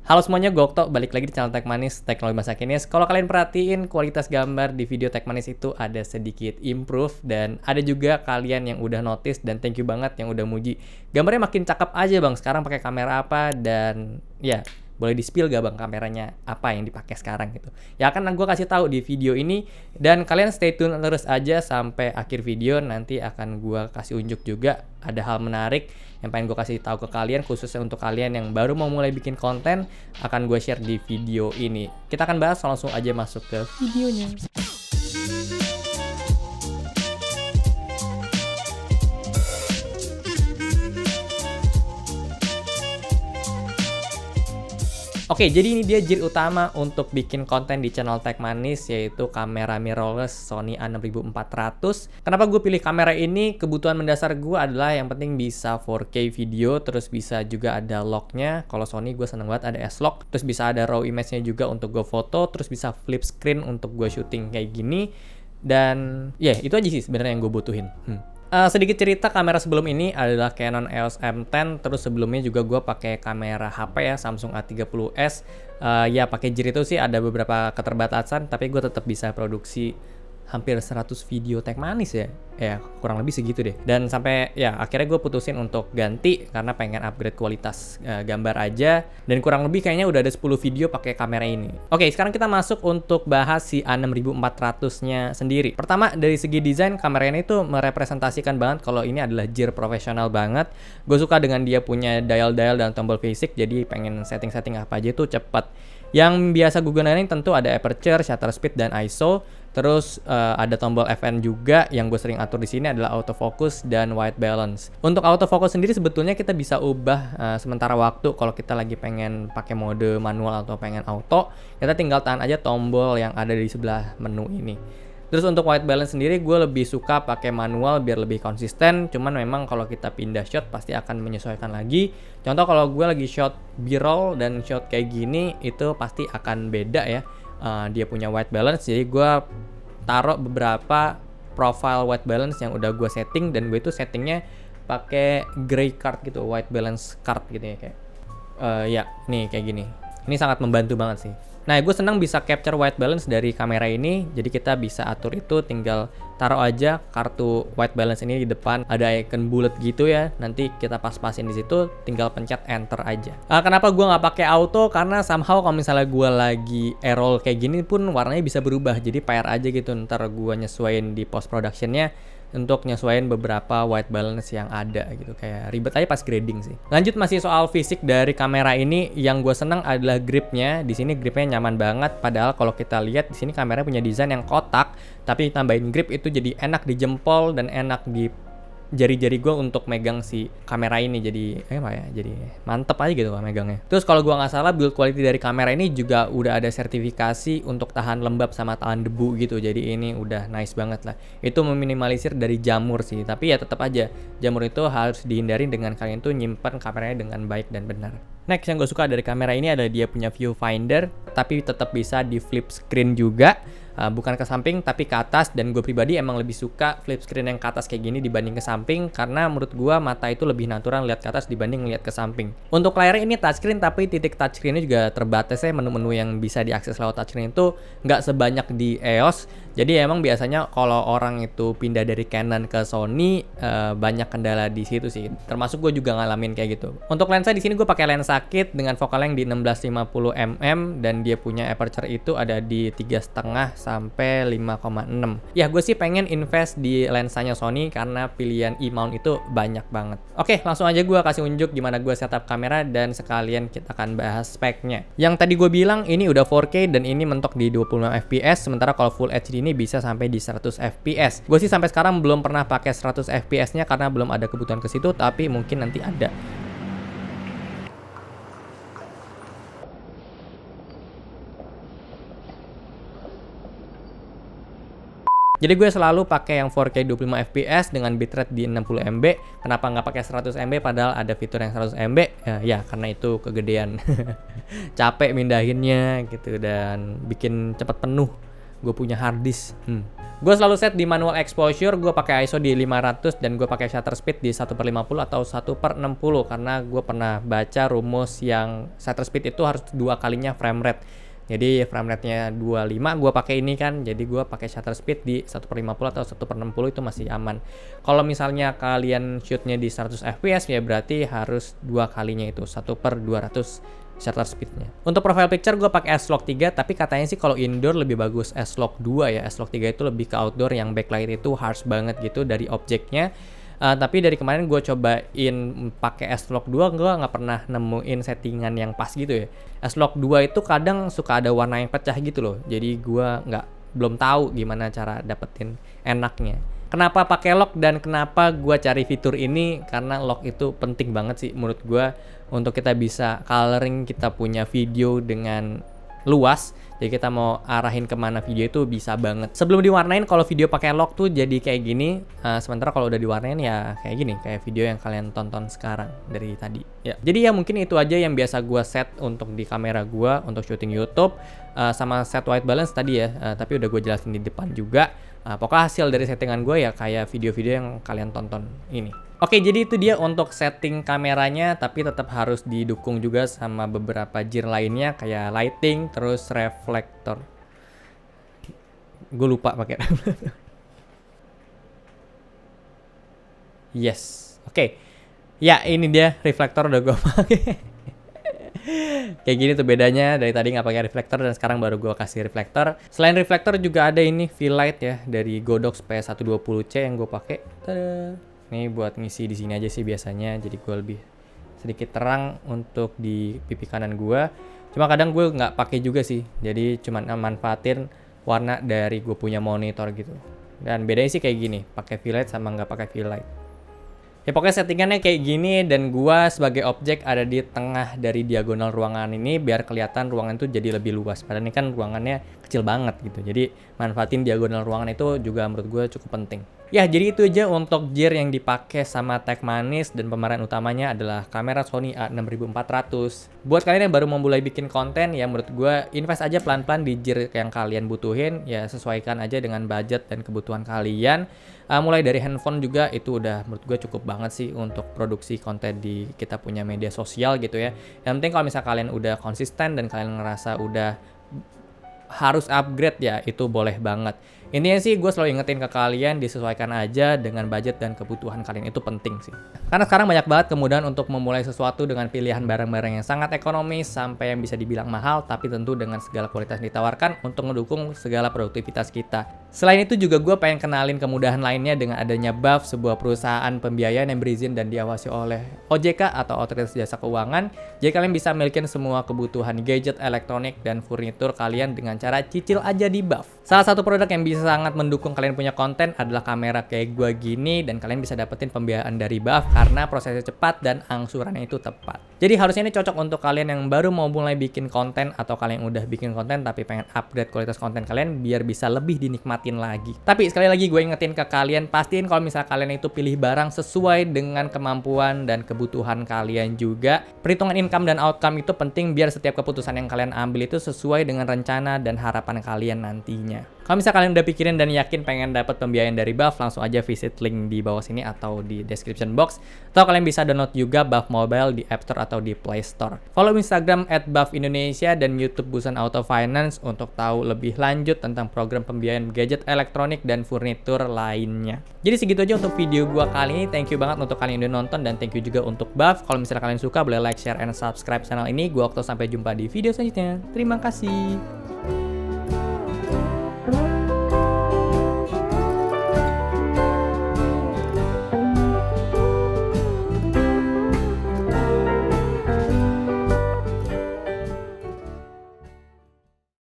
Halo semuanya, gue Okto, balik lagi di channel Tech Manis, teknologi masa kini. Kalau kalian perhatiin, kualitas gambar di video Tech Manis itu ada sedikit improve, dan ada juga kalian yang udah notice, dan thank you banget yang udah muji. Gambarnya makin cakep aja bang, sekarang pakai kamera apa, dan ya boleh di-spill gak bang kameranya apa yang dipakai sekarang gitu. Ya akan gue kasih tahu di video ini, dan kalian stay tune terus aja sampai akhir video. Nanti akan gue kasih unjuk juga ada hal menarik yang pengen gue kasih tahu ke kalian, khususnya untuk kalian yang baru mau mulai bikin konten, akan gue share di video ini. Kita akan bahas, langsung aja masuk ke videonya. Oke, jadi ini dia gear utama untuk bikin konten di channel Tech Manis, yaitu kamera mirrorless Sony A6400. Kenapa gue pilih kamera ini? Kebutuhan mendasar gue adalah yang penting bisa 4K video, terus bisa juga ada lock-nya. Kalau Sony gue seneng banget ada S-Lock, terus bisa ada raw image-nya juga untuk gue foto, terus bisa flip screen untuk gue syuting kayak gini. Dan ya itu aja sih sebenarnya yang gue butuhin. Sedikit cerita, kamera sebelum ini adalah Canon EOS M10, terus sebelumnya juga gue pakai kamera HP ya, Samsung A30s. Ya pakai gear itu sih ada beberapa keterbatasan, tapi gue tetap bisa produksi hampir 100 video Tech Manis ya kurang lebih segitu deh. Dan sampai ya akhirnya gue putusin untuk ganti karena pengen upgrade kualitas gambar aja, dan kurang lebih kayaknya udah ada 10 video pakai kamera ini. Oke, sekarang kita masuk untuk bahas si A6400-nya sendiri. Pertama, dari segi desain, kamera ini tuh merepresentasikan banget kalau ini adalah gear profesional banget. Gue suka dengan dia punya dial-dial dan tombol basic, jadi pengen setting-setting apa aja tuh cepet. Yang biasa gue gunain tentu ada aperture, shutter speed, dan ISO. Terus ada tombol FN juga. Yang gue sering atur di sini adalah autofocus dan white balance. Untuk autofocus sendiri sebetulnya kita bisa ubah sementara waktu. Kalau kita lagi pengen pakai mode manual atau pengen auto, kita tinggal tahan aja tombol yang ada di sebelah menu ini. Terus untuk white balance sendiri gue lebih suka pakai manual biar lebih konsisten. Cuman memang kalau kita pindah shot pasti akan menyesuaikan lagi. Contoh kalau gue lagi shot B-roll dan shot kayak gini, itu pasti akan beda ya. Dia punya white balance, jadi gue taruh beberapa profile white balance yang udah gue setting, dan gue itu settingnya pakai gray card gitu, white balance card gitu ya kayak. Ya, nih kayak gini. Ini sangat membantu banget sih. Nah, gue senang bisa capture white balance dari kamera ini. Jadi kita bisa atur itu, tinggal taruh aja kartu white balance ini di depan. Ada icon bullet gitu ya. Nanti kita pas-pasin di situ, tinggal pencet enter aja. Kenapa gue nggak pakai auto? Karena somehow kalau misalnya gue lagi roll kayak gini pun warnanya bisa berubah. Jadi PR aja gitu. Ntar gue nyesuaiin di post productionnya untuk nyesuaiin beberapa white balance yang ada gitu, kayak ribet aja pas grading sih. Lanjut, masih soal fisik dari kamera ini, yang gue seneng adalah gripnya. Di sini gripnya nyaman banget. Padahal kalau kita lihat di sini kamera punya desain yang kotak, tapi tambahin grip itu jadi enak di jempol dan enak di jari-jari gue untuk megang si kamera ini. Jadi jadi mantep aja gitu lah megangnya. Terus kalau gue nggak salah, build quality dari kamera ini juga udah ada sertifikasi untuk tahan lembab sama tahan debu gitu. Jadi ini udah nice banget lah. Itu meminimalisir dari jamur sih. Tapi ya tetap aja jamur itu harus dihindari dengan kalian tuh nyimpan kameranya dengan baik dan benar. Next yang gue suka dari kamera ini adalah dia punya viewfinder, tapi tetap bisa di flip screen juga. Bukan ke samping tapi ke atas, dan gue pribadi emang lebih suka flip screen yang ke atas kayak gini dibanding ke samping, karena menurut gue mata itu lebih natural lihat ke atas dibanding lihat ke samping. Untuk layarnya ini touchscreen, tapi titik touchscreennya juga terbatas ya. Menu-menu yang bisa diakses lewat touchscreen itu nggak sebanyak di EOS. Jadi emang biasanya kalau orang itu pindah dari Canon ke Sony, banyak kendala di situ sih. Termasuk gue juga ngalamin kayak gitu. Untuk lensa di sini gue pakai lensa kit dengan focal length di 1650 mm, dan dia punya aperture itu ada di 3,5 sampai 5,6. Ya gue sih pengen invest di lensanya Sony karena pilihan E-mount itu banyak banget. Oke, langsung aja gue kasih unjuk gimana gue setup kamera, dan sekalian kita akan bahas speknya. Yang tadi gue bilang ini udah 4K dan ini mentok di 25 fps, sementara kalau Full HD ini bisa sampai di 100 fps. Gue sih sampai sekarang belum pernah pakai 100 fps-nya karena belum ada kebutuhan ke situ, tapi mungkin nanti ada. Jadi gue selalu pakai yang 4K 25 fps dengan bitrate di 60 MB. Kenapa nggak pakai 100 MB padahal ada fitur yang 100 MB? Ya karena itu kegedean. Capek mindahinnya gitu dan bikin cepat penuh gue punya hard disk. Gue selalu set di manual exposure, gue pakai ISO di 500 dan gue pakai shutter speed di 1/50 atau 1/60 karena gue pernah baca rumus yang shutter speed itu harus 2 kalinya frame rate. Jadi frame rate-nya 25, gue pakai ini kan, jadi gue pakai shutter speed di 1/50 atau 1/60 itu masih aman. Kalau misalnya kalian shootnya di 100 fps ya berarti harus 2 kalinya itu, 1/200 shutter speednya. Untuk profile picture gue pakai S-Log 3, tapi katanya sih kalau indoor lebih bagus S-Log 2 ya. S-Log 3 itu lebih ke outdoor yang backlight itu harsh banget gitu dari objeknya. Tapi dari kemarin gue cobain pakai S-Log 2, gue nggak pernah nemuin settingan yang pas gitu ya. S-Log 2 itu kadang suka ada warna yang pecah gitu loh. Jadi gue belum tahu gimana cara dapetin enaknya. Kenapa pakai lock dan kenapa gue cari fitur ini? Karena lock itu penting banget sih menurut gue untuk kita bisa coloring kita punya video dengan luas. Jadi kita mau arahin kemana video itu bisa banget. Sebelum diwarnain kalau video pakai lock tuh jadi kayak gini. Sementara kalau udah diwarnain ya kayak gini, kayak video yang kalian tonton sekarang dari tadi. Ya, jadi ya mungkin itu aja yang biasa gue set untuk di kamera gue untuk syuting YouTube sama set white balance tadi ya. Tapi udah gue jelasin di depan juga. Pokoknya hasil dari settingan gue ya kayak video-video yang kalian tonton ini. Oke, jadi itu dia untuk setting kameranya, tapi tetap harus didukung juga sama beberapa gear lainnya kayak lighting, terus reflektor. Gue lupa pakai reflektor. Yes, oke. Ya ini dia reflektor udah gue pakai. Kayak gini tuh bedanya dari tadi nggak pakai reflektor dan sekarang baru gue kasih reflektor. Selain reflektor juga ada ini V-Light ya dari Godox P120C yang gue pakai. Tada. Ini buat ngisi di sini aja sih biasanya, jadi gue lebih sedikit terang untuk di pipi kanan gue. Cuma kadang gue nggak pakai juga sih, jadi cuma manfaatin warna dari gue punya monitor gitu. Dan bedanya sih kayak gini, pakai V-Light sama nggak pakai V-Light. Ya pokoknya settingannya kayak gini dan gua sebagai objek ada di tengah dari diagonal ruangan ini biar kelihatan ruangan itu jadi lebih luas. Padahal ini kan ruangannya kecil banget gitu. Jadi manfaatin diagonal ruangan itu juga menurut gua cukup penting. Ya jadi itu aja untuk gear yang dipakai sama Techmanis dan pemeran utamanya adalah kamera Sony A6400. Buat kalian yang baru mau mulai bikin konten ya menurut gua invest aja pelan-pelan di gear yang kalian butuhin. Ya sesuaikan aja dengan budget dan kebutuhan kalian. Mulai dari handphone juga itu udah menurut gue cukup banget sih untuk produksi konten di kita punya media sosial gitu ya. Yang penting kalau misalnya kalian udah konsisten dan kalian ngerasa udah harus upgrade ya itu boleh banget. Intinya sih gue selalu ingetin ke kalian disesuaikan aja dengan budget dan kebutuhan kalian, itu penting sih. Karena sekarang banyak banget kemudahan untuk memulai sesuatu dengan pilihan barang-barang yang sangat ekonomis sampai yang bisa dibilang mahal tapi tentu dengan segala kualitas yang ditawarkan untuk mendukung segala produktivitas kita. Selain itu juga gue pengen kenalin kemudahan lainnya dengan adanya BAF, sebuah perusahaan pembiayaan yang berizin dan diawasi oleh OJK atau Otoritas Jasa Keuangan. Jadi kalian bisa milikin semua kebutuhan gadget, elektronik, dan furnitur kalian dengan cara cicil aja di BAF. Salah satu produk yang bisa sangat mendukung kalian punya konten adalah kamera kayak gue gini dan kalian bisa dapetin pembiayaan dari BAF karena prosesnya cepat dan angsurannya itu tepat. Jadi harusnya ini cocok untuk kalian yang baru mau mulai bikin konten atau kalian yang udah bikin konten tapi pengen upgrade kualitas konten kalian biar bisa lebih dinikmatin lagi. Tapi sekali lagi gue ingetin ke kalian, pastiin kalau misalnya kalian itu pilih barang sesuai dengan kemampuan dan kebutuhan kalian juga. Perhitungan income dan outcome itu penting biar setiap keputusan yang kalian ambil itu sesuai dengan rencana dan harapan kalian nantinya. Kalau misalnya kalian udah pikirin dan yakin pengen dapat pembiayaan dari BAF, langsung aja visit link di bawah sini atau di description box. Atau kalian bisa download juga BAF Mobile di App Store atau di Play Store. Follow Instagram @BAF_Indonesia dan YouTube Busan Auto Finance untuk tahu lebih lanjut tentang program pembiayaan gadget elektronik dan furnitur lainnya. Jadi segitu aja untuk video gua kali ini. Thank you banget untuk kalian yang udah nonton dan thank you juga untuk BAF. Kalau misalnya kalian suka boleh like, share, and subscribe channel ini. Gua Okto, sampai jumpa di video selanjutnya. Terima kasih.